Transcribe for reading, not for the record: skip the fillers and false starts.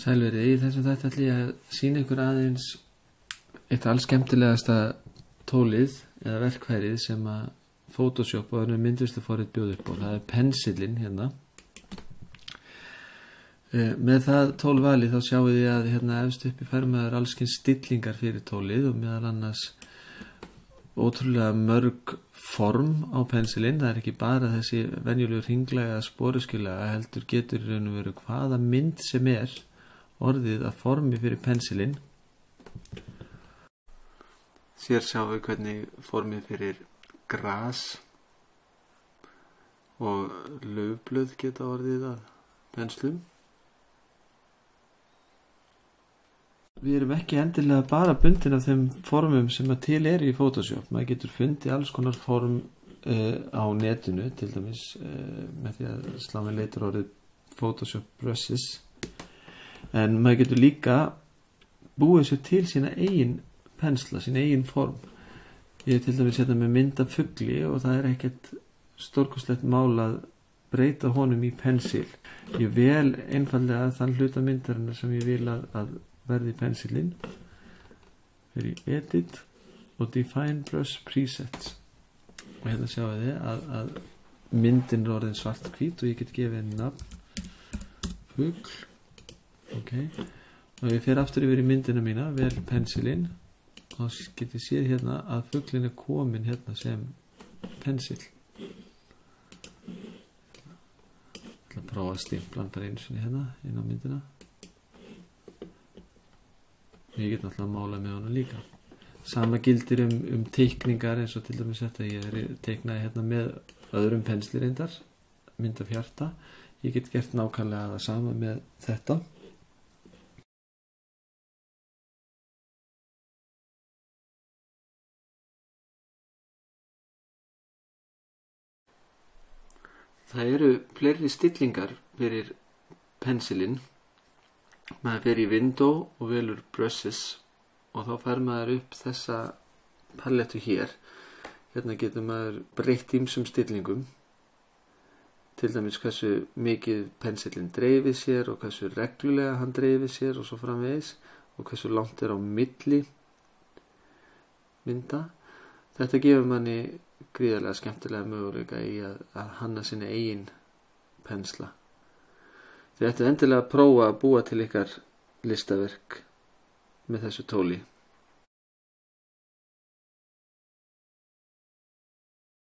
Sælverið, í þessum þætti ætla ég að sýna ykkur aðeins eitt alls skemmtilegasta tólið eða verkfærið sem að Photoshop og önnur myndlistaforrit bjóð upp á. Það er pensilinn hérna. Með það tólvali þá sjáum við að hérna efst uppi fær maður allskins stillingar fyrir tólið og meðal annars ótrúlega mörg form á pensilinn. Það er ekki bara þessi venjulegu hringlaga sporuskilaga, heldur getur í raun og veru hvaða mynd sem er orðið að formi fyrir pensilinn. Sér sjáum við hvernig formið fyrir gras og laufblöð geta orðið að penslum. Við erum ekki endilega bara bundin af þeim formum sem að til er í Photoshop. Maður getur fundið alls konar form á netinu, til dæmis með því að slá með leitarorðið Photoshop brushes. En maður getur líka búið sér til sína eigin pensla, sína eigin form. Ég er til dæmis hérna með mynd af fugli og það er ekkert stórkostlegt mál að breyta honum í pensil. Ég vel einfallega þann hluta myndarinnar sem ég vil að verði pensilinn. Fyrir í Edit og Define Brush Presets. Og hérna sjáum við að myndin er orðin svart-hvít og ég get gefið henni nafn fugl. Ok, og ég fer aftur yfir í myndina mína, vel pensilinn og get ég séð hérna að fuglinn er komin hérna sem pensil. Ég ætla að prófa að stimpla hann bara einu sinni hérna inn á myndina. Ég get náttúrulega að mála með honum líka. Sama gildir teikningar eins og til dæmis þetta. Ég teiknaði hérna með öðrum pensli reyndar, mynd af hjarta. Ég get gert nákvæmlega það sama með þetta. Það eru fleiri stillingar fyrir pensilinn. Maður fer í Window og velur Brushes og þá fær maður upp þessa palettu hér. Hérna getur maður breytt ýmsum stillingum. Til dæmis hversu mikið pensilinn dreifir sér og hversu reglulega hann dreifir sér og svo framvegis og hversu langt er á milli mynda. Þetta gefur manni gríðarlega skemmtilega möguleika í að hanna sinni eigin pensla. Þið ættu endilega að prófa að búa til ykkar listaverk með þessu tóli.